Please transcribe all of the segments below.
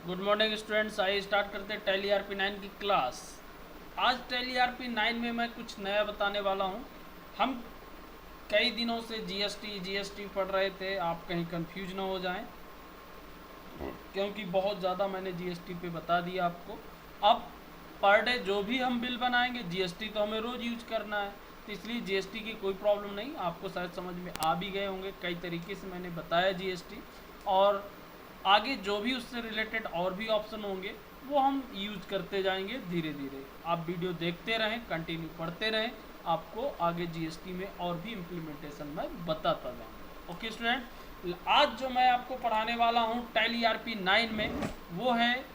Good morning students. आइए start करते हैं टैली आरपी 9 की क्लास। आज टैली आरपी 9 में मैं कुछ नया बताने वाला हूं। हम कई दिनों से जीएसटी पढ़ रहे थे, आप कहीं कंफ्यूज ना हो जाएं, क्योंकि बहुत ज़्यादा मैंने जीएसटी पे बता दिया आपको। अब पर डे जो भी हम बिल बनाएंगे, जीएसटी तो हमें रोज़ यूज करना है, तो इसलिए जीएसटी की कोई प्रॉब्लम नहीं। आपको शायद समझ में आ भी गए होंगे, कई तरीके से मैंने बताया जीएसटी। और आगे जो भी उससे रिलेटेड और भी ऑप्शन होंगे वो हम यूज करते जाएंगे धीरे धीरे। आप वीडियो देखते रहें, कंटिन्यू पढ़ते रहें, आपको आगे जीएसटी में और भी इम्प्लीमेंटेशन में बताता जाऊँगा। ओके स्टूडेंट, आज जो मैं आपको पढ़ाने वाला हूँ टैली आरपी 9 में, वो है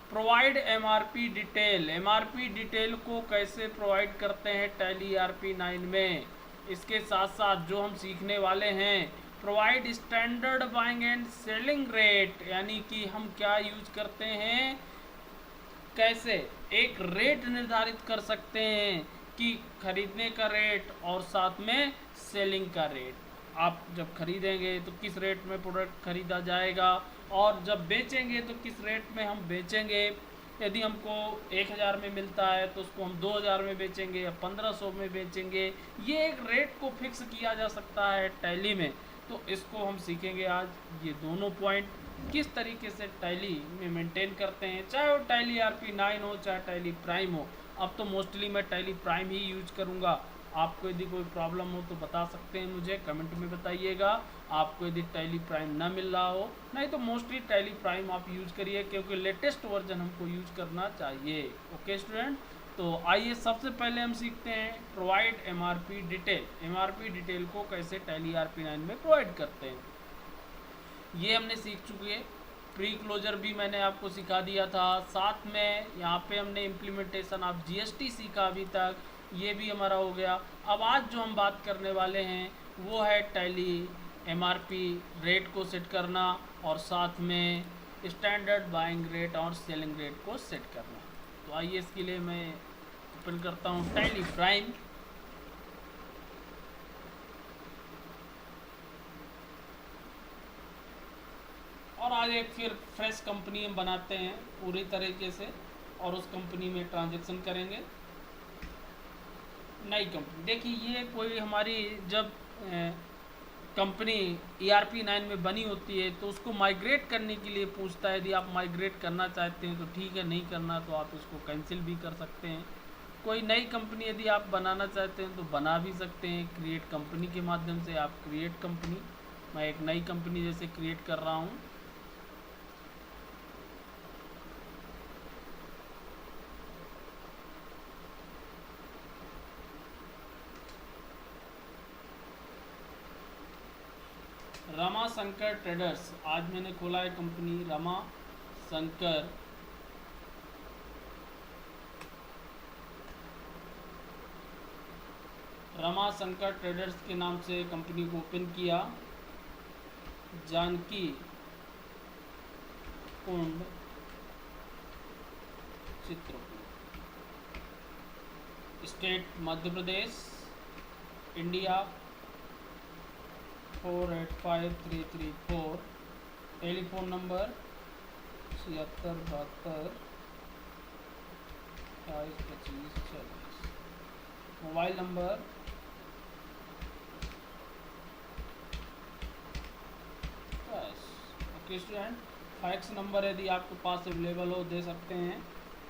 provide MRP detail. MRP detail को कैसे प्रोवाइड करते हैं टैली आरपी 9 में। इसके साथ साथ जो हम सीखने वाले हैं, provide standard buying and selling rate, यानी कि हम क्या यूज करते हैं, कैसे एक रेट निर्धारित कर सकते हैं कि खरीदने का रेट और साथ में सेलिंग का रेट। आप जब खरीदेंगे तो किस रेट में प्रोडक्ट खरीदा जाएगा, और जब बेचेंगे तो किस रेट में हम बेचेंगे। यदि हमको 1000 में मिलता है तो उसको हम 2000 में बेचेंगे या 1500 में बेचेंगे। ये एक रेट को फिक्स किया जा सकता है टैली में, तो इसको हम सीखेंगे आज। ये दोनों पॉइंट किस तरीके से टैली में मेंटेन करते हैं, चाहे वो टैली आरपी 9 हो चाहे टैली प्राइम हो। अब तो मोस्टली मैं टैली प्राइम ही यूज करूँगा। आपको यदि कोई प्रॉब्लम हो तो बता सकते हैं, मुझे कमेंट में बताइएगा। आपको यदि टैली प्राइम ना मिल रहा हो, नहीं तो मोस्टली टैली प्राइम आप यूज करिए, क्योंकि लेटेस्ट वर्जन हमको यूज करना चाहिए। ओके स्टूडेंट, तो आइए सबसे पहले हम सीखते हैं provide MRP detail. MRP detail को कैसे टैली आरपी 9 में प्रोवाइड करते हैं, ये हमने सीख चुके हैं। प्री क्लोजर भी मैंने आपको सिखा दिया था, साथ में यहाँ पे हमने इम्प्लीमेंटेशन ऑफ जीएसटी सीखा अभी तक, ये भी हमारा हो गया। अब आज जो हम बात करने वाले हैं वो है टैली एमआरपी रेट को सेट करना, और साथ में स्टैंडर्ड बाइंग रेट और सेलिंग रेट को सेट करना। तो आइए इसके लिए मैं ओपन करता हूँ टैली प्राइम। और आज एक फिर फ्रेश कंपनी हम बनाते हैं पूरी तरीके से, और उस कंपनी में ट्रांजैक्शन करेंगे। नई कंपनी, देखिए ये कोई हमारी जब कंपनी ERP 9 में बनी होती है तो उसको माइग्रेट करने के लिए पूछता है। यदि आप माइग्रेट करना चाहते हैं तो ठीक है, नहीं करना तो आप इसको कैंसिल भी कर सकते हैं। कोई नई कंपनी यदि आप बनाना चाहते हैं तो बना भी सकते हैं, क्रिएट कंपनी के माध्यम से। आप क्रिएट कंपनी, मैं एक नई कंपनी जैसे क्रिएट कर रहा हूँ। रमा शंकर ट्रेडर्स, आज मैंने खोला है कंपनी रमा शंकर रमा शंकर ट्रेडर्स के नाम से कंपनी को ओपन किया। Janaki Kund Chitrakoot, state Madhya Pradesh, India 485334, telephone number 7672 282540, mobile number 10। Okay student, fax number यदि आपके पास अवेलेबल हो दे सकते हैं।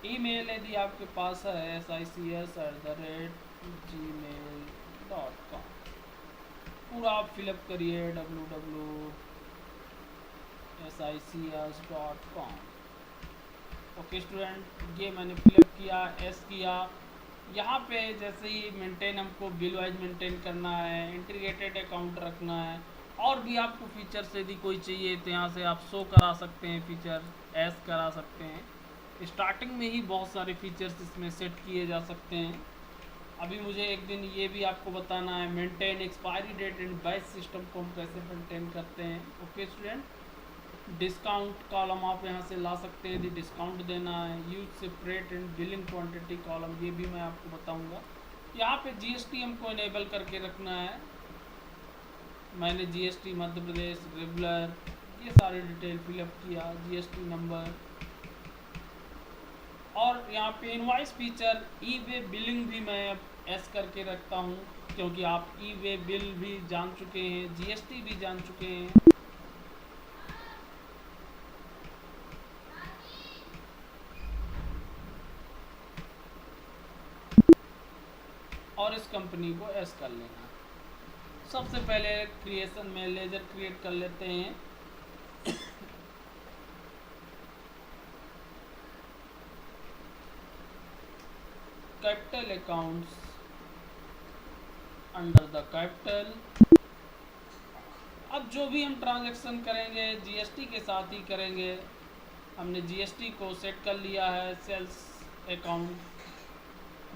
ईमेल यदि आपके पास है sics@gmail.com, पूरा आप फिलअप करिए www.sics.com। ओके स्टूडेंट, ये मैंने फिलअप किया, एस किया। यहाँ पे जैसे ही मेंटेन, हमको बिल वाइज मेंटेन करना है, इंटीग्रेटेड अकाउंट रखना है, और भी आपको फीचर्स यदि कोई चाहिए तो यहाँ से आप शो करा सकते हैं, फीचर ऐस करा सकते हैं। स्टार्टिंग में ही बहुत सारे फीचर्स इसमें सेट किए जा सकते हैं। अभी मुझे एक दिन ये भी आपको बताना है, maintain expiry date and batch system को हम कैसे मेंटेन करते हैं। ओके स्टूडेंट, डिस्काउंट कॉलम आप यहाँ से ला सकते हैं यदि डिस्काउंट देना है। Use separate and billing quantity column, ये भी मैं आपको बताऊंगा। यहाँ पे जीएसटी हमको इनेबल करके रखना है। मैंने जीएसटी मध्य प्रदेश रेगुलर ये सारी डिटेल फिलअप किया, जीएसटी नंबर। और यहाँ पे इनवॉइस फीचर ई वे बिलिंग भी मैं अब एस करके रखता हूँ, क्योंकि आप ई वे बिल भी जान चुके हैं, जीएसटी भी जान चुके हैं। और इस कंपनी को एस कर लेना। सबसे पहले क्रिएशन में लेजर क्रिएट कर लेते हैं। Capital accounts, under the capital. अब जो भी हम ट्रांजैक्शन करेंगे जीएसटी के साथ ही करेंगे। हमने जीएसटी को सेट कर लिया है, सेल्स अकाउंट।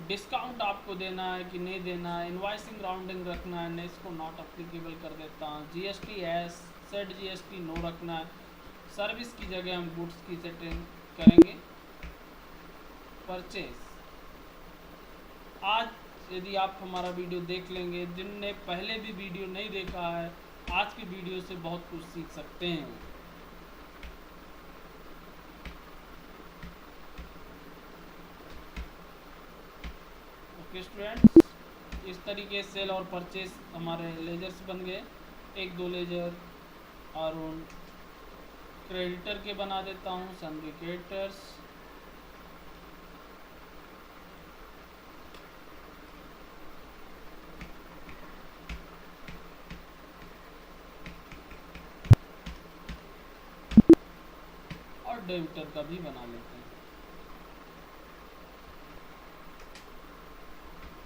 डिस्काउंट आपको देना है कि नहीं देना है, इनवाइसिंग राउंडिंग रखना है, नहीं इसको नॉट अप्लीकेबल कर देता हूँ। GST yes, set GST no रखना है। सर्विस की जगह हम गुड्स की सेटिंग करेंगे। परचेज, आज यदि आप हमारा वीडियो देख लेंगे, जिनने पहले भी वीडियो नहीं देखा है, आज की वीडियो से बहुत कुछ सीख सकते हैं। ओके स्टूडेंट्स, इस तरीके से सेल और परचेस हमारे लेजर्स बन गए। एक दो लेजर और उन क्रेडिटर के बना देता हूँ, सन्ड्री क्रेडिटर्स। और डेबिटर का भी बना लेते हैं।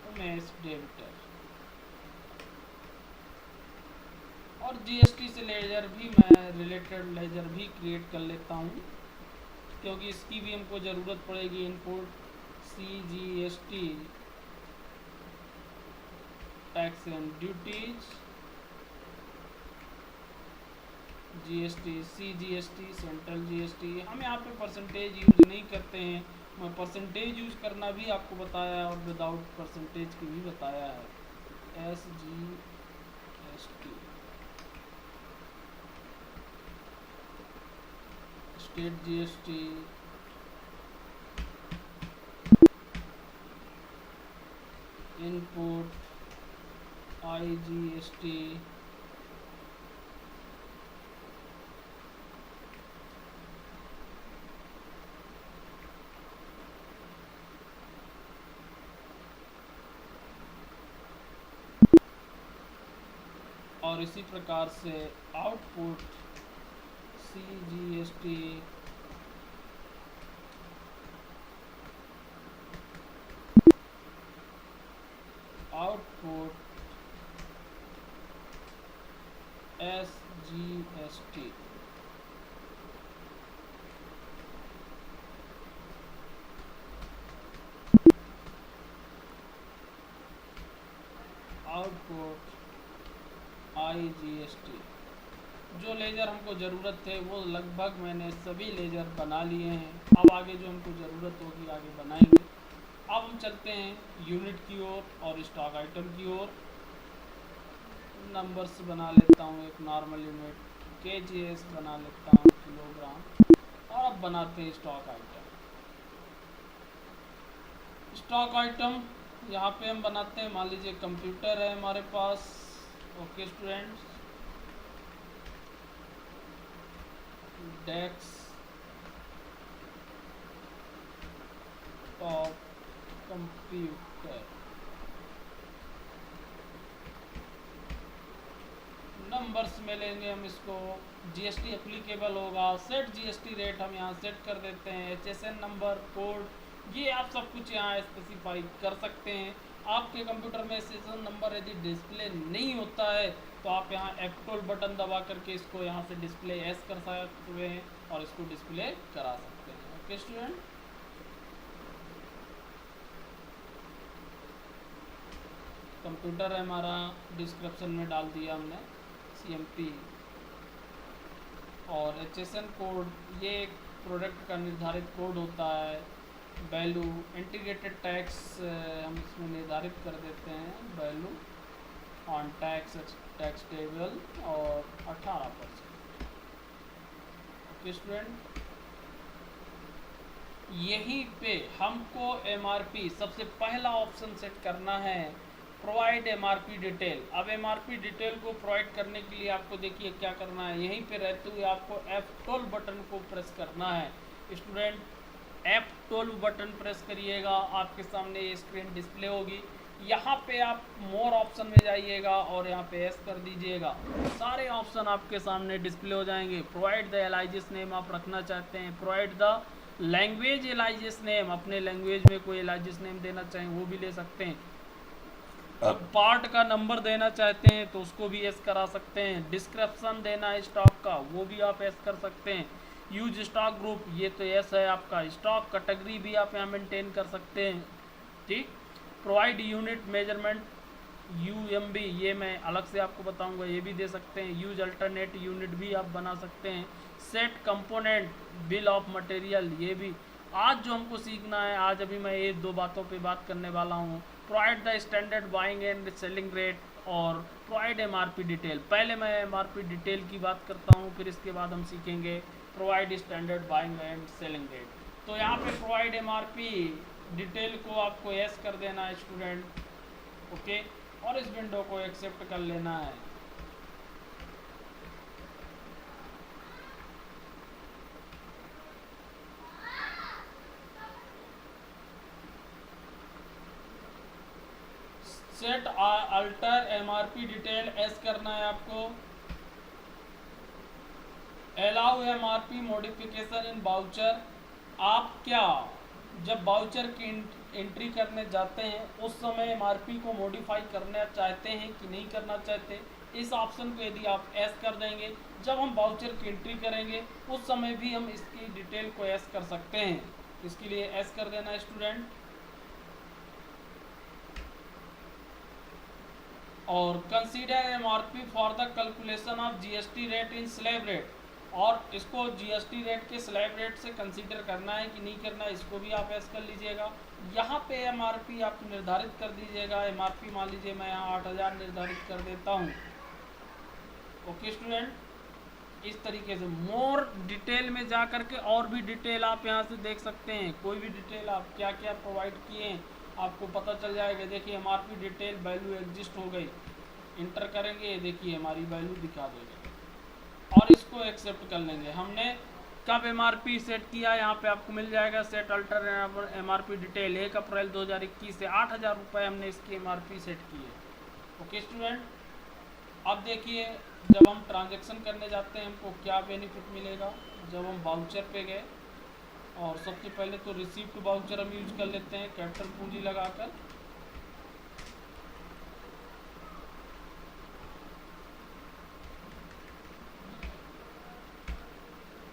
उमेश डेबिटर। और जीएसटी से लेजर भी मैं रिलेटेड लेजर भी क्रिएट कर लेता हूँ, क्योंकि इसकी भी हमको ज़रूरत पड़ेगी। Input CGST, tax and duties, GST, CGST, central GST. हम यहाँ पे परसेंटेज यूज नहीं करते हैं, मैं परसेंटेज यूज करना भी आपको बताया है और विदाउट परसेंटेज की भी बताया है। SGST, state GST, input IGST, और इसी प्रकार से output CGST, output SGST। Output IGST। जो लेजर हमको ज़रूरत थे वो लगभग मैंने सभी लेजर बना लिए हैं। अब आगे जो हमको ज़रूरत होगी आगे बनाएंगे। अब हम चलते हैं यूनिट की ओर और स्टॉक आइटम की ओर। नंबर्स बना लेता हूँ, एक नॉर्मल यूनिट KGS बना लेता हूँ, किलोग्राम। और अब बनाते हैं स्टॉक आइटम। स्टॉक आइटम यहाँ पे हम बनाते हैं, मान लीजिए कंप्यूटर है हमारे पास। Okay students, desktop computer. Numbers में लेंगे हम इसको, जीएसटी एप्लीकेबल होगा, सेट जीएसटी रेट हम यहाँ सेट कर देते हैं। HSN नंबर, कोड, ये आप सब कुछ यहाँ स्पेसिफाई कर सकते हैं। आपके कंप्यूटर में HSN नंबर यदि डिस्प्ले नहीं होता है तो आप यहाँ F12 बटन दबा करके इसको यहाँ से डिस्प्ले एस कर सकते हैं और इसको डिस्प्ले करा सकते हैं। ओके स्टूडेंट, कंप्यूटर है हमारा, डिस्क्रिप्शन में डाल दिया हमने CMP। और HSN कोड, ये एक प्रोडक्ट का निर्धारित कोड होता है। वैल्यू, इंटीग्रेटेड टैक्स हम इसमें निर्धारित कर देते हैं, वैल्यू ऑन टैक्स टेबल और 18%। ओके स्टूडेंट, यहीं पे हमको एमआरपी सबसे पहला ऑप्शन सेट करना है, प्रोवाइड एमआरपी डिटेल। अब एमआरपी डिटेल को प्रोवाइड करने के लिए आपको देखिए क्या करना है, यहीं पे रहते हुए आपको F12 बटन को प्रेस करना है स्टूडेंट। F12 बटन प्रेस करिएगा, आपके सामने ये स्क्रीन डिस्प्ले होगी। यहाँ पे आप मोर ऑप्शन में जाइएगा और यहाँ पे एस कर दीजिएगा, सारे ऑप्शन आपके सामने डिस्प्ले हो जाएंगे। प्रोवाइड द एलाइजिस नेम आप रखना चाहते हैं, प्रोवाइड द लैंग्वेज एलाइजिस नेम, अपने लैंग्वेज में कोई एलाइजिस नेम देना चाहें वो भी ले सकते हैं। अब पार्ट का नंबर देना चाहते हैं तो उसको भी एस करा सकते हैं। डिस्क्रिप्शन देना है स्टॉक का, वो भी आप एस कर सकते हैं। यूज स्टॉक ग्रुप, ये तो एस है आपका। स्टॉक कैटेगरी भी आप यहाँ मेंटेन कर सकते हैं, ठीक। प्रोवाइड यूनिट मेजरमेंट UMB, ये मैं अलग से आपको बताऊंगा, ये भी दे सकते हैं। यूज अल्टरनेट यूनिट भी आप बना सकते हैं। Set component bill of material, ये भी आज जो हमको सीखना है, आज अभी मैं ये दो बातों पे बात करने वाला हूँ। Provide the standard buying and selling rate और प्रोवाइड MRP डिटेल। पहले मैं MRP डिटेल की बात करता हूँ, फिर इसके बाद हम सीखेंगे provide standard buying and selling rate. तो यहाँ पे प्रोवाइड MRP डिटेल को आपको यस कर देना है स्टूडेंट, ओके, और इस विंडो को एक्सेप्ट कर लेना है। Set alter MRP details करना है आपको। Allow MRP modification in voucher, आप क्या जब बाउचर की एंट्री करने जाते हैं उस समय MRP को मॉडिफाई करना चाहते हैं कि नहीं करना चाहते, इस ऑप्शन को यदि आप एस कर देंगे, जब हम बाउचर की एंट्री करेंगे उस समय भी हम इसकी डिटेल को एस कर सकते हैं। इसके लिए एस कर देना है स्टूडेंट। और consider MRP for the calculation of GST rate in slab rate, और इसको GST रेट के स्लैब रेट से कंसीडर करना है कि नहीं करना है, इसको भी आप एस कर लीजिएगा। यहाँ पे MRP आप निर्धारित कर दीजिएगा। MRP मान लीजिए मैं यहाँ 8000 निर्धारित कर देता हूँ, ओके स्टूडेंट। इस तरीके से मोर डिटेल में जा करके और भी डिटेल आप यहाँ से देख सकते हैं, कोई भी डिटेल आप क्या क्या प्रोवाइड किए हैं आपको पता चल जाएगा। देखिए MRP डिटेल वैल्यू एग्जिस्ट हो गई, इंटर करेंगे, देखिए हमारी वैल्यू दिखा देगा और इसको एक्सेप्ट कर लेंगे। हमने कब MRP सेट किया, यहाँ पे आपको मिल जाएगा सेट अल्टर MRP डिटेल 1 अप्रैल 2021 से 8000 रुपये हमने इसकी MRP सेट की है, ओके स्टूडेंट। अब देखिए जब हम ट्रांजैक्शन करने जाते हैं हमको क्या बेनिफिट मिलेगा। जब हम बाउचर पे गए और सबसे पहले तो रिसीप्ट बाउचर हम यूज कर लेते हैं कैपिटल पूंजी लगाकर।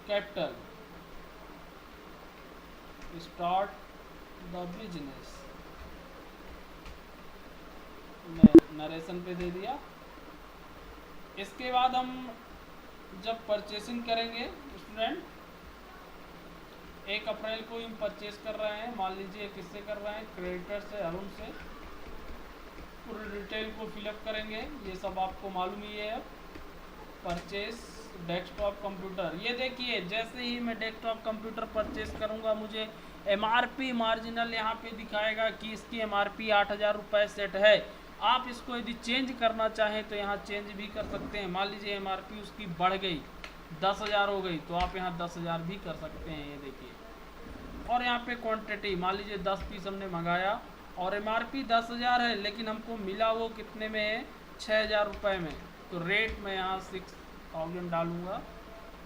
कैपिटल स्टार्ट द बिजनेस, मैं नरेशन पे दे दिया। इसके बाद हम जब परचेसिंग करेंगे स्टूडेंट, 1 अप्रैल को हम परचेस कर रहे हैं, मान लीजिए किससे कर रहे हैं, क्रेडिटर से, अरुण से। पूरे डिटेल को फिलअप करेंगे, ये सब आपको मालूम ही है। परचेस डेस्कटॉप कंप्यूटर, ये देखिए जैसे ही मैं डेस्कटॉप कंप्यूटर परचेस करूंगा मुझे MRP मार्जिनल यहाँ पे दिखाएगा कि इसकी MRP 8000 रुपये सेट है। आप इसको यदि चेंज करना चाहें तो यहाँ चेंज भी कर सकते हैं। मान लीजिए MRP उसकी बढ़ गई 10,000 हो गई तो आप यहाँ 10,000 भी कर सकते हैं, ये देखिए। और यहाँ पे क्वांटिटी मान लीजिए 10 पीस हमने मंगाया और MRP 10,000 है लेकिन हमको मिला वो कितने में है, 6,000 रुपये में, तो रेट मैं यहाँ 6,000 डालूँगा,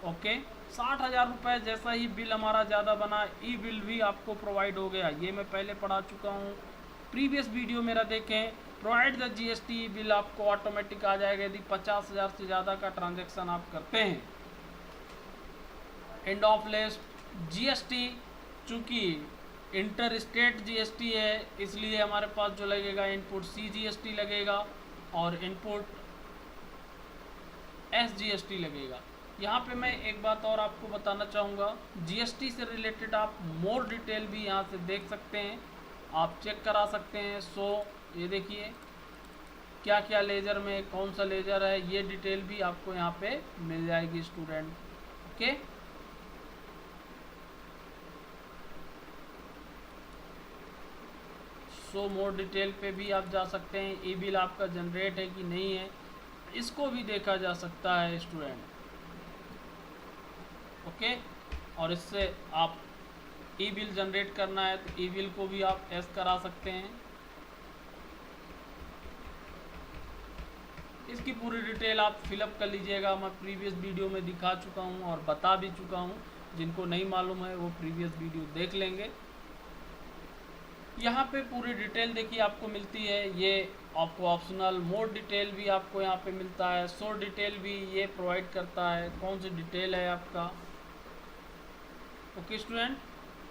ओके। 60,000 रुपये जैसा ही बिल हमारा ज़्यादा बना, ई बिल भी आपको प्रोवाइड हो गया, ये मैं पहले पढ़ा चुका हूँ, प्रीवियस वीडियो मेरा देखें। प्रोवाइड द GST बिल आपको ऑटोमेटिक आ जाएगा यदि 50,000 से ज़्यादा का ट्रांजैक्शन आप करते हैं। एंड ऑफ लिस्ट GST, चूँकि इंटर स्टेट GST है इसलिए हमारे पास जो लगेगा इनपुट CGST लगेगा और इनपुट SGST लगेगा। यहाँ पे मैं एक बात और आपको बताना चाहूँगा, GST से रिलेटेड आप मोर डिटेल भी यहाँ से देख सकते हैं, आप चेक करा सकते हैं। सो ये देखिए क्या क्या लेजर में कौन सा लेजर है, ये डिटेल भी आपको यहाँ पे मिल जाएगी student, okay. Show more detail पे भी आप जा सकते हैं। ई बिल आपका जनरेट है कि नहीं है इसको भी देखा जा सकता है स्टूडेंट। ओके, और इससे आप ई बिल जनरेट करना है तो ई बिल को भी आप एस करा सकते हैं। इसकी पूरी डिटेल आप फिलअप कर लीजिएगा, मैं प्रीवियस वीडियो में दिखा चुका हूँ और बता भी चुका हूँ। जिनको नहीं मालूम है वो प्रीवियस वीडियो देख लेंगे। यहाँ पे पूरी डिटेल देखिए आपको मिलती है। ये आपको ऑप्शनल मोड डिटेल भी आपको यहाँ पे मिलता है, शो डिटेल भी ये प्रोवाइड करता है, कौन सी डिटेल है आपका। ओके स्टूडेंट,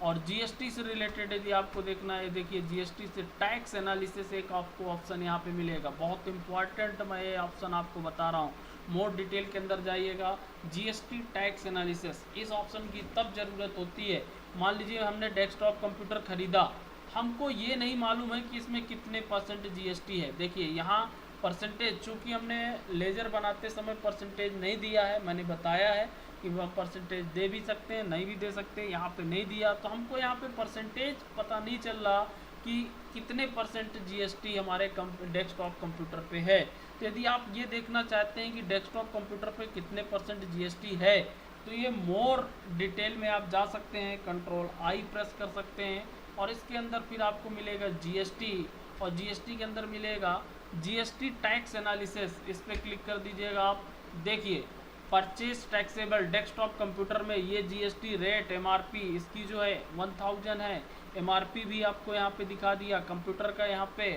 और जीएसटी से रिलेटेड यदि आपको देखना है, देखिए जीएसटी से टैक्स एनालिसिस एक आपको ऑप्शन यहाँ पे मिलेगा, बहुत इंपॉर्टेंट मैं ये ऑप्शन आपको बता रहा हूँ। मोर डिटेल के अंदर जाइएगा, जीएसटी टैक्स एनालिसिस, इस ऑप्शन की तब ज़रूरत होती है, मान लीजिए हमने डेस्कटॉप कंप्यूटर खरीदा, हमको ये नहीं मालूम है कि इसमें कितने % जीएसटी है। देखिए यहाँ परसेंटेज, चूँकि हमने लेजर बनाते समय परसेंटेज नहीं दिया है, मैंने बताया है कि वह परसेंटेज दे भी सकते हैं नहीं भी दे सकते, यहाँ पे नहीं दिया तो हमको यहाँ पे परसेंटेज पता नहीं चल रहा कि कितने % जीएसटी हमारे डेस्कटॉप कंप्यूटर पे है। तो यदि आप ये देखना चाहते हैं कि डेस्कटॉप कंप्यूटर पे कितने % जीएसटी है, तो ये मोर डिटेल में आप जा सकते हैं, कंट्रोल आई प्रेस कर सकते हैं और इसके अंदर फिर आपको मिलेगा जीएसटी, और जीएसटी के अंदर मिलेगा जीएसटी टैक्स एनालिसिस, इस पर क्लिक कर दीजिएगा आप। देखिए परचेज टैक्सेबल डेस्कटॉप कंप्यूटर में ये जीएसटी रेट एमआरपी इसकी जो है 1000 है, एमआरपी भी आपको यहाँ पे दिखा दिया, कंप्यूटर का यहाँ पे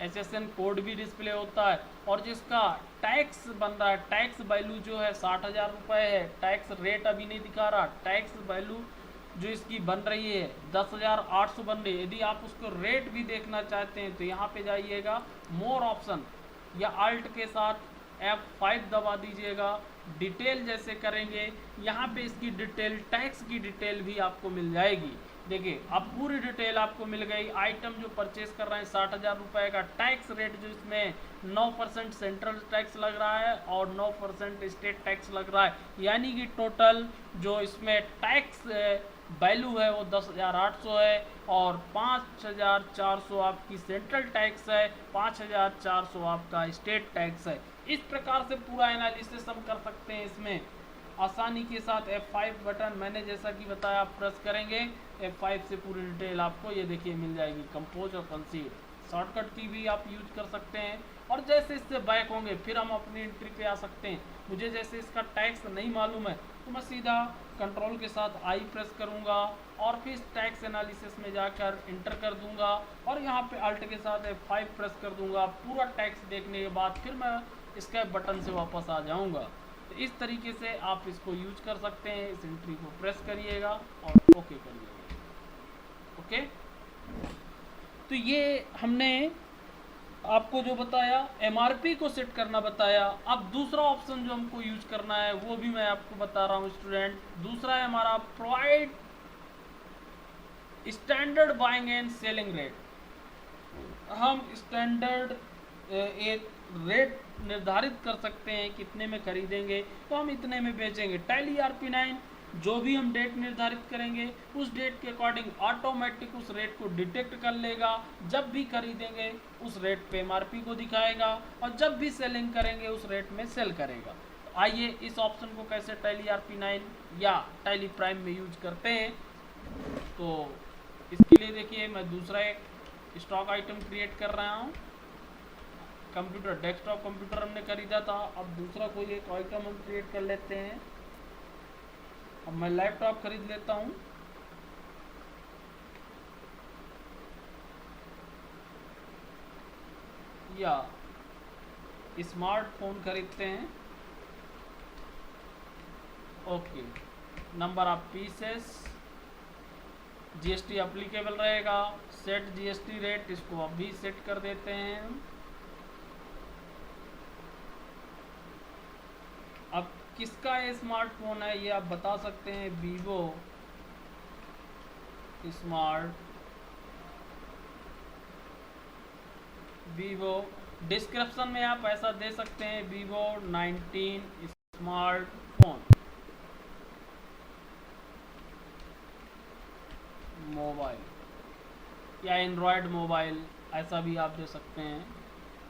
एसएसएन कोड भी डिस्प्ले होता है, और जिसका टैक्स बन रहा है, टैक्स वैल्यू जो है 60,000 रुपये है, टैक्स रेट अभी नहीं दिखा रहा, टैक्स वैल्यू जो इसकी बन रही है 10,800 बन रही है। यदि आप उसको रेट भी देखना चाहते हैं तो यहाँ पे जाइएगा, मोर ऑप्शन या अल्ट के साथ F5 दबा दीजिएगा, डिटेल जैसे करेंगे यहाँ पे इसकी डिटेल, टैक्स की डिटेल भी आपको मिल जाएगी। देखिए अब पूरी डिटेल आपको मिल गई, आइटम जो परचेस कर रहे हैं 60,000 रुपये का, टैक्स रेट जो इसमें 9% सेंट्रल टैक्स लग रहा है और 9% स्टेट टैक्स लग रहा है, यानी कि टोटल जो इसमें टैक्स वैल्यू है वो 10,800 है और 5,400 आपकी सेंट्रल टैक्स है, 5,400 आपका स्टेट टैक्स है। इस प्रकार से पूरा एनालिसिस हम कर सकते हैं इसमें आसानी के साथ। F5 बटन मैंने जैसा कि बताया आप प्रेस करेंगे, F5 से पूरी डिटेल आपको ये देखिए मिल जाएगी। कंपोज और कंसीड शॉर्टकट की भी आप यूज कर सकते हैं, और जैसे इससे बैक होंगे फिर हम अपनी एंट्री पे आ सकते हैं। मुझे जैसे इसका टैक्स नहीं मालूम है तो मैं सीधा कंट्रोल के साथ आई प्रेस करूंगा और फिर टैक्स एनालिसिस में जाकर इंटर कर दूंगा और यहाँ पे अल्ट के साथ F5 प्रेस कर दूंगा। पूरा टैक्स देखने के बाद फिर मैं इसके बटन से वापस आ जाऊंगा। तो इस तरीके से आप इसको यूज कर सकते हैं। इस एंट्री को प्रेस करिएगा और ओके करिएगा। ओके, तो ये हमने आपको जो बताया एमआरपी को सेट करना बताया। अब दूसरा ऑप्शन जो हमको यूज करना है वो भी मैं आपको बता रहा हूँ स्टूडेंट। दूसरा है हमारा provide standard buying and selling rate. हम स्टैंडर्ड एक रेट निर्धारित कर सकते हैं, कितने में खरीदेंगे तो हम इतने में बेचेंगे। टैली RP9 जो भी हम डेट निर्धारित करेंगे उस डेट के अकॉर्डिंग ऑटोमेटिक उस रेट को डिटेक्ट कर लेगा। जब भी खरीदेंगे उस रेट पे एमआरपी को दिखाएगा और जब भी सेलिंग करेंगे उस रेट में सेल करेगा। तो आइए इस ऑप्शन को कैसे टैली RP9 या टैली प्राइम में यूज करते हैं। तो इसके लिए देखिए मैं दूसरा एक स्टॉक आइटम क्रिएट कर रहा हूँ। कंप्यूटर डेस्कटॉप कंप्यूटर हमने खरीदा था, अब दूसरा कोई एक आइटम हम क्रिएट कर लेते हैं। अब मैं लैपटॉप खरीद लेता हूँ। या स्मार्टफोन खरीदते हैं। Okay, number of pieces, GST applicable रहेगा, सेट जीएसटी रेट, इसको अभी सेट कर देते हैं। अब किसका ये स्मार्टफोन है ये आप बता सकते हैं, वीवो स्मार्ट, वीवो। डिस्क्रिप्शन में आप ऐसा दे सकते हैं वीवो 19 स्मार्टफोन मोबाइल। या एंड्रॉयड मोबाइल, ऐसा भी आप दे सकते हैं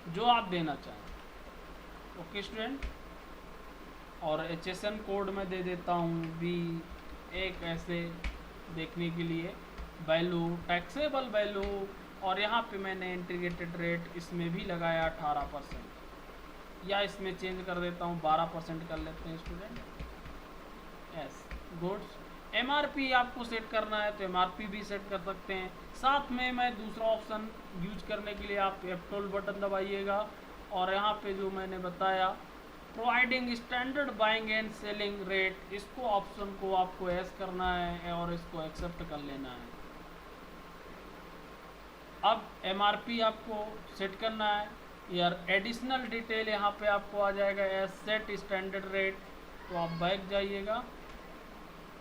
जो आप देना चाहें। ओके स्टूडेंट, और HSN कोड में दे देता हूँ भी एक ऐसे देखने के लिए वैल्यू, टैक्सेबल वैल्यू, और यहाँ पे मैंने इंटीग्रेटेड रेट इसमें भी लगाया 18%, या इसमें चेंज कर देता हूँ 12% कर लेते हैं स्टूडेंट। Yes, goods. MRP आपको सेट करना है तो MRP भी सेट कर सकते हैं। साथ में मैं दूसरा ऑप्शन यूज करने के लिए आप F12 बटन दबाइएगा, और यहाँ पे जो मैंने बताया providing standard buying and selling rate, इसको ऑप्शन को आपको एस करना है और इसको एक्सेप्ट कर लेना है। अब MRP आपको सेट करना है, यार एडिशनल डिटेल यहाँ पे आपको आ जाएगा एस सेट स्टैंडर्ड रेट, तो आप बैक जाइएगा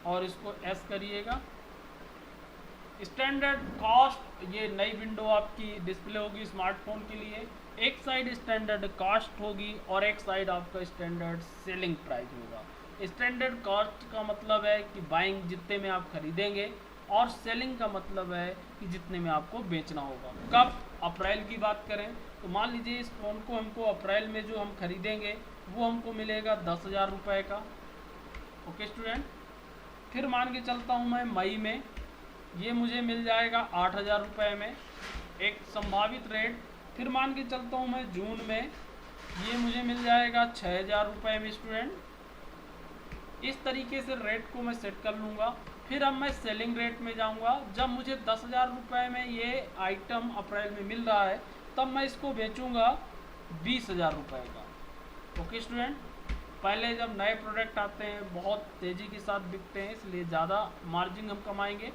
और इसको एस करिएगा। स्टैंडर्ड कॉस्ट, ये नई विंडो आपकी डिस्प्ले होगी स्मार्टफोन के लिए। एक साइड स्टैंडर्ड कॉस्ट होगी और एक साइड आपका स्टैंडर्ड सेलिंग प्राइस होगा। स्टैंडर्ड कॉस्ट का मतलब है कि बाइंग जितने में आप खरीदेंगे, और सेलिंग का मतलब है कि जितने में आपको बेचना होगा। कब? अप्रैल की बात करें तो मान लीजिए इस फ़ोन को हमको अप्रैल में जो हम खरीदेंगे वो हमको मिलेगा 10,000 रुपये का। ओके स्टूडेंट, फिर मान के चलता हूँ मैं मई में ये मुझे मिल जाएगा 8,000 रुपये में एक संभावित रेट। फिर मान के चलता हूँ मैं जून में ये मुझे मिल जाएगा 6,000 रुपये में स्टूडेंट। इस तरीके से रेट को मैं सेट कर लूँगा। फिर अब मैं सेलिंग रेट में जाऊँगा। जब मुझे 10,000 रुपये में ये आइटम अप्रैल में मिल रहा है तब मैं इसको बेचूँगा 20,000 रुपये का। ओके स्टूडेंट, पहले जब नए प्रोडक्ट आते हैं बहुत तेज़ी के साथ बिकते हैं, इसलिए ज़्यादा मार्जिन हम कमाएंगे।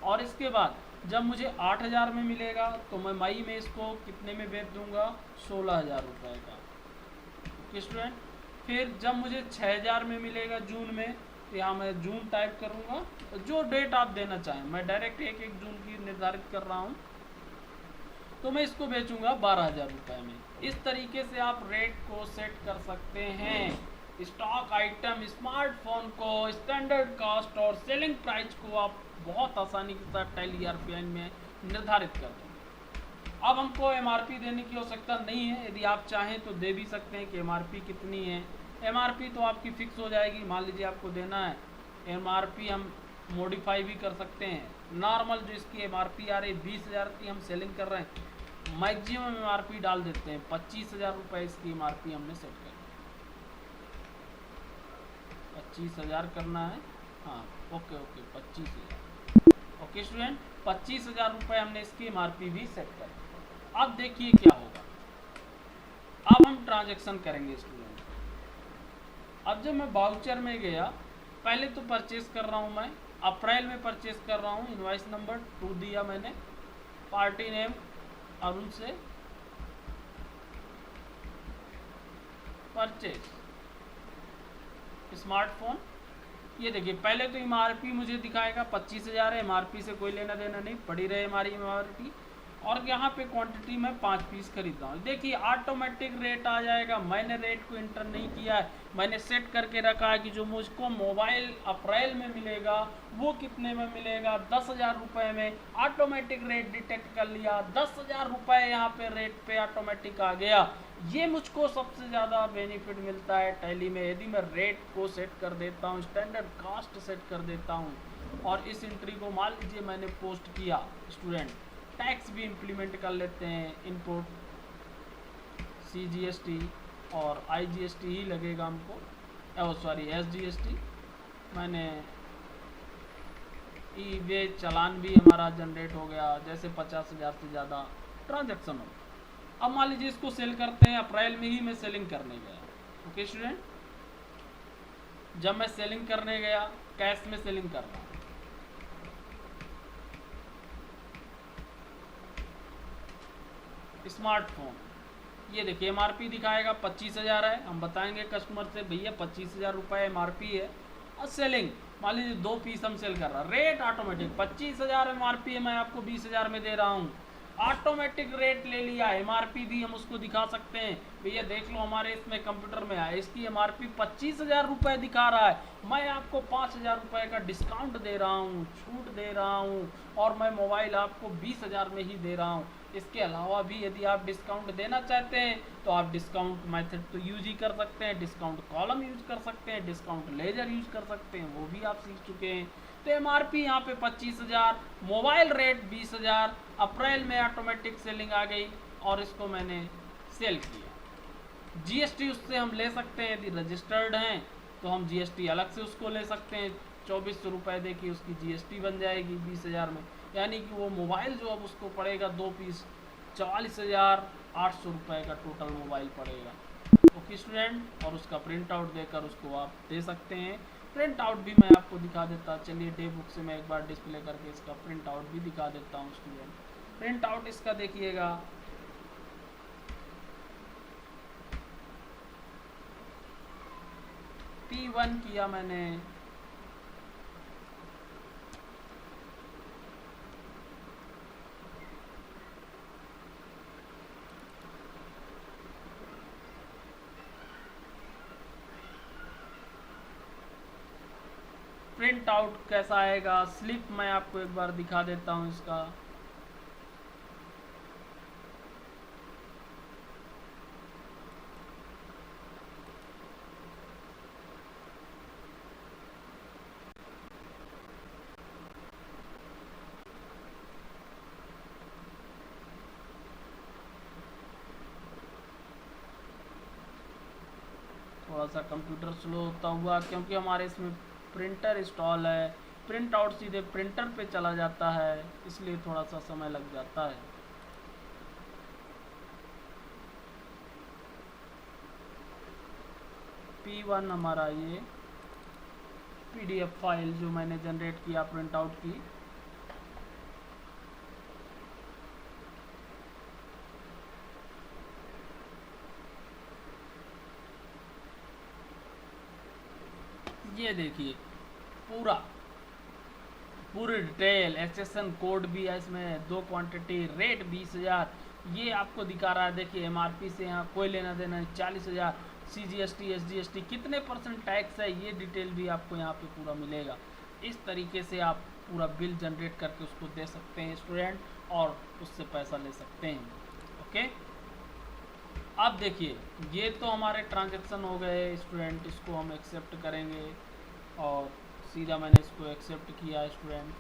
और इसके बाद जब मुझे 8,000 में मिलेगा तो मैं मई में इसको कितने में बेच दूंगा? 16,000 रुपये का। ओके स्टूडेंट, फिर जब मुझे 6,000 में मिलेगा जून में, तो यहाँ मैं जून टाइप करूँगा, जो डेट आप देना चाहें। मैं डायरेक्ट 1 जून की निर्धारित कर रहा हूँ, तो मैं इसको बेचूंगा 12,000 रुपये में। इस तरीके से आप रेट को सेट कर सकते हैं। स्टॉक आइटम, स्मार्टफोन को, स्टैंडर्ड कॉस्ट और सेलिंग प्राइस को आप बहुत आसानी के साथ टैली ERP में निर्धारित कर दें। अब हमको MRP देने की आवश्यकता नहीं है। यदि आप चाहें तो दे भी सकते हैं कि MRP कितनी है। MRP तो आपकी फिक्स हो जाएगी। मान लीजिए आपको देना है MRP, हम मॉडिफाई भी कर सकते हैं। नॉर्मल जो इसकी MRP आ रही है 20,000 की हम सेलिंग कर रहे हैं, मैक्सिमम MRP डाल देते हैं 25,000 रुपये इसकी MRP हमने सेट कर 25,000 करना है। हाँ, ओके 25,000। ओके स्टूडेंट, 25,000 रुपये हमने इसकी MRP भी सेट कर। अब देखिए क्या होगा। अब हम ट्रांजैक्शन करेंगे स्टूडेंट। अब जब मैं वाउचर में गया, पहले तो परचेस कर रहा हूँ मैं, अप्रैल में परचेस कर रहा हूँ। इनवॉइस नंबर 2 दिया मैंने, पार्टी नेम अरुण से, परचेस स्मार्टफोन। ये देखिए पहले तो MRP मुझे दिखाएगा 25,000 है, MRP से कोई लेना देना नहीं, पड़ी रहे हमारी MRP। और यहाँ पे क्वांटिटी में 5 पीस खरीद रहा हूँ। देखिए ऑटोमेटिक रेट आ जाएगा। मैंने रेट को इंटर नहीं किया है, मैंने सेट करके रखा है कि जो मुझको मोबाइल अप्रैल में मिलेगा वो कितने में मिलेगा? 10,000 रुपये में। ऑटोमेटिक रेट डिटेक्ट कर लिया, 10,000 रुपये यहाँ पे रेट पे ऑटोमेटिक आ गया। ये मुझको सबसे ज़्यादा बेनिफिट मिलता है टैली में। यदि मैं रेट को सेट कर देता हूँ, स्टैंडर्ड कॉस्ट सेट कर देता हूँ, और इस एंट्री को मान लीजिए मैंने पोस्ट किया स्टूडेंट, टैक्स भी इम्प्लीमेंट कर लेते हैं। इनपुट CGST और IGST ही लगेगा हमको, सॉरी SGST। मैंने वे चालान भी हमारा जनरेट हो गया, जैसे 50,000 से ज़्यादा ट्रांजैक्शन हो। अब मान लीजिए इसको सेल करते हैं, अप्रैल में ही मैं सेलिंग करने गया। ओके स्टूडेंट, जब मैं सेलिंग करने गया, कैश में सेलिंग कर रहा हूँ, स्मार्टफोन, ये देखिए MRP दिखाएगा 25,000 है। हम बताएंगे कस्टमर से भैया 25,000 रुपये MRP है। और सेलिंग मान लीजिए 2 पीस हम सेल कर रहा है, रेट ऑटोमेटिक 25,000 MRP है, मैं आपको 20,000 में दे रहा हूँ। ऑटोमेटिक रेट ले लिया। MRP भी हम उसको दिखा सकते हैं भैया देख लो हमारे इसमें कंप्यूटर में आया, इसकी एमआरपी 25,000 रुपये दिखा रहा है। मैं आपको 5,000 रुपये का डिस्काउंट दे रहा हूँ, छूट दे रहा हूँ, और मैं मोबाइल आपको 20,000 में ही दे रहा हूँ। इसके अलावा भी यदि आप डिस्काउंट देना चाहते हैं तो आप डिस्काउंट मेथड तो यूज ही कर सकते हैं, डिस्काउंट कॉलम यूज कर सकते हैं, डिस्काउंट लेजर यूज कर सकते हैं, वो भी आप सीख चुके हैं। तो एमआरपी यहाँ पे 25,000, मोबाइल रेट 20,000, अप्रैल में ऑटोमेटिक सेलिंग आ गई और इसको मैंने सेल किया। जीएसटी उससे हम ले सकते हैं, यदि रजिस्टर्ड हैं तो हम जीएसटी अलग से उसको ले सकते हैं, 2400 रुपये दे के उसकी जीएसटी बन जाएगी 20,000 में, यानी कि वो मोबाइल जो अब उसको पड़ेगा 2 पीस 44,800 रुपये का टोटल मोबाइल पड़ेगा। ओके स्टूडेंट, और उसका प्रिंट आउट देकर उसको आप दे सकते हैं। प्रिंट आउट भी मैं आपको दिखा देता, चलिए डे बुक से मैं एक बार डिस्प्ले करके इसका प्रिंट आउट भी दिखा देता हूँ स्टूडेंट। प्रिंट आउट इसका देखिएगा, P1 किया मैंने, प्रिंट आउट कैसा आएगा, स्लिप मैं आपको एक बार दिखा देता हूँ इसका। थोड़ा सा कंप्यूटर स्लो होता हुआ, क्योंकि हमारे इसमें प्रिंटर इंस्टॉल है, प्रिंट आउट सीधे प्रिंटर पे चला जाता है, इसलिए थोड़ा सा समय लग जाता है। P1 हमारा ये PDF फाइल जो मैंने जनरेट किया प्रिंट आउट की, ये देखिए पूरी डिटेल, एक्सेशन कोड भी है इसमें, 2 क्वांटिटी, रेट 20,000, ये आपको दिखा रहा है। देखिए एमआरपी से यहाँ कोई लेना देना नहीं, 40,000, CGST SGST कितने % टैक्स है, ये डिटेल भी आपको यहाँ पे पूरा मिलेगा। इस तरीके से आप पूरा बिल जनरेट करके उसको दे सकते हैं स्टूडेंट, और उससे पैसा ले सकते हैं। ओके, अब देखिए ये तो हमारे ट्रांजैक्शन हो गए स्टूडेंट, इसको हम एक्सेप्ट करेंगे और सीधा मैंने इसको एक्सेप्ट किया स्टूडेंट।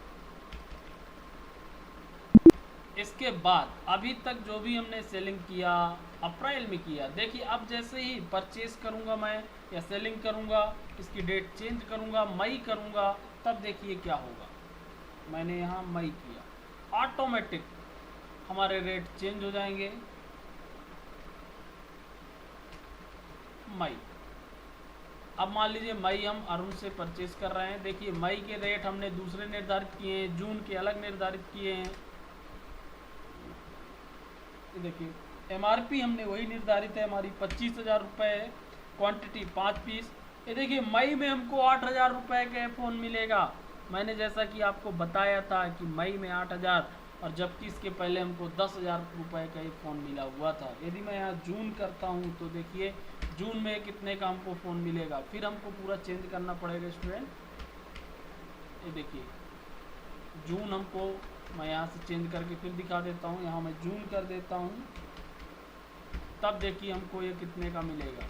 इसके बाद अभी तक जो भी हमने सेलिंग किया अप्रैल में किया, देखिए अब जैसे ही परचेज करूंगा मैं या सेलिंग करूंगा, इसकी डेट चेंज करूंगा, मई करूंगा, तब देखिए क्या होगा। मैंने यहाँ मई किया, ऑटोमेटिक हमारे रेट चेंज हो जाएंगे। मई, अब मान लीजिए मई हम अरुण से परचेज कर रहे हैं, देखिए मई के रेट हमने दूसरे निर्धारित किए हैं, जून के अलग निर्धारित किए हैं। देखिए एमआरपी हमने वही निर्धारित है, हमारी 25,000 रुपये है, क्वांटिटी 5 पीस। ये देखिए मई में हमको 8,000 रुपये का फ़ोन मिलेगा। मैंने जैसा कि आपको बताया था कि मई में 8,000, और जबकि इसके पहले हमको 10,000 रुपये का ये फ़ोन मिला हुआ था। यदि मैं यहाँ जून करता हूँ तो देखिए जून में कितने का हमको फ़ोन मिलेगा, फिर हमको पूरा चेंज करना पड़ेगा स्टूडेंट। ये देखिए जून हमको, मैं यहाँ से चेंज करके फिर दिखा देता हूँ, यहाँ मैं जून कर देता हूँ, तब देखिए हमको ये कितने का मिलेगा।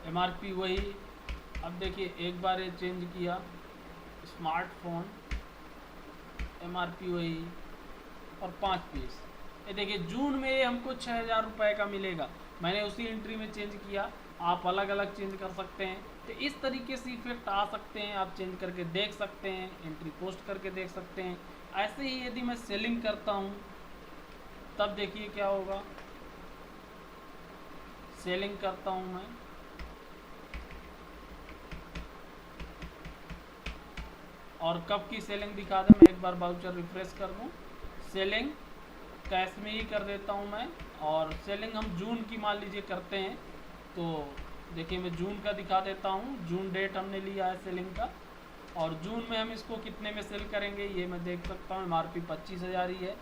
एमआरपी वही, अब देखिए एक बार ये चेंज किया, स्मार्टफोन एमआरपी वही, और 5 पीस। ये देखिए जून में ये हमको 6,000 रुपये का मिलेगा। मैंने उसी एंट्री में चेंज किया, आप अलग अलग चेंज कर सकते हैं। तो इस तरीके से इफेक्ट आ सकते हैं, आप चेंज करके देख सकते हैं, एंट्री पोस्ट करके देख सकते हैं। ऐसे ही यदि मैं सेलिंग करता हूँ तब देखिए क्या होगा। सेलिंग करता हूँ मैं, और कब की सेलिंग दिखा दें, मैं एक बार बाउचर रिफ्रेश कर दूँ। सेलिंग कैश में ही कर देता हूँ मैं, और सेलिंग हम जून की मान लीजिए करते हैं, तो देखिए मैं जून का दिखा देता हूँ। जून डेट हमने लिया है सेलिंग का, और जून में हम इसको कितने में सेल करेंगे ये मैं देख सकता हूँ। एमआरपी 25,000 ही है,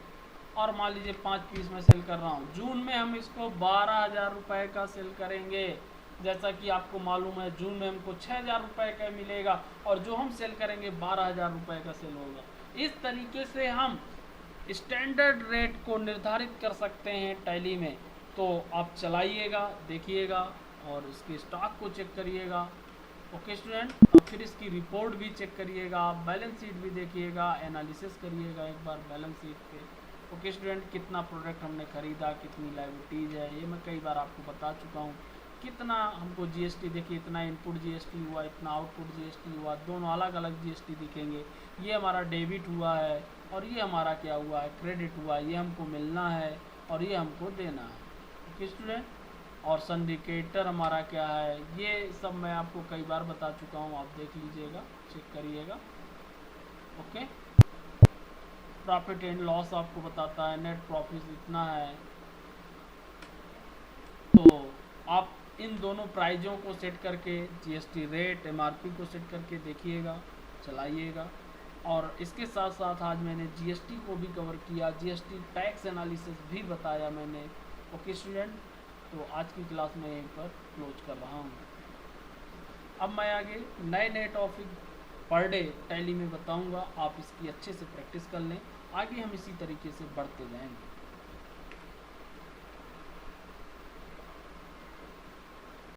और मान लीजिए 5 पीस में सेल कर रहा हूँ। जून में हम इसको 12,000 रुपये का सेल करेंगे। जैसा कि आपको मालूम है जून में हमको 6,000 रुपये का मिलेगा और जो हम सेल करेंगे 12,000 रुपये का सेल होगा। इस तरीके से हम स्टैंडर्ड रेट को निर्धारित कर सकते हैं टैली में। तो आप चलाइएगा, देखिएगा और इसके स्टॉक को चेक करिएगा। ओके स्टूडेंट, और फिर इसकी रिपोर्ट भी चेक करिएगा, बैलेंस शीट भी देखिएगा, एनालिसिस करिएगा एक बार बैलेंस शीट पे। ओके स्टूडेंट, कितना प्रोडक्ट हमने खरीदा, कितनी लायबिलिटीज़ है, ये मैं कई बार आपको बता चुका हूँ। कितना हमको जीएसटी, देखिए इतना इनपुट जीएसटी हुआ, इतना आउटपुट जीएसटी हुआ, दोनों अलग अलग जीएसटी दिखेंगे। ये हमारा डेबिट हुआ है और ये हमारा क्या हुआ है, क्रेडिट हुआ है। ये हमको मिलना है और ये हमको देना है। ओके स्टूडेंट, और सिंडिकेटर हमारा क्या है, ये सब मैं आपको कई बार बता चुका हूँ, आप देख लीजिएगा, चेक करिएगा। ओके, प्रॉफिट एंड लॉस आपको बताता है, नेट प्रॉफिट इतना है। तो आप इन दोनों प्राइजों को सेट करके, जीएसटी रेट, एमआरपी को सेट करके देखिएगा, चलाइएगा। और इसके साथ साथ आज मैंने जीएसटी को भी कवर किया, जीएसटी टैक्स एनालिसिस भी बताया मैंने। ओके स्टूडेंट, तो आज की क्लास में यहीं पर क्लोज कर रहा हूँ। अब मैं आगे नए नए टॉपिक पर डे टैली में बताऊँगा, आप इसकी अच्छे से प्रैक्टिस कर लें, आगे हम इसी तरीके से बढ़ते जाएंगे।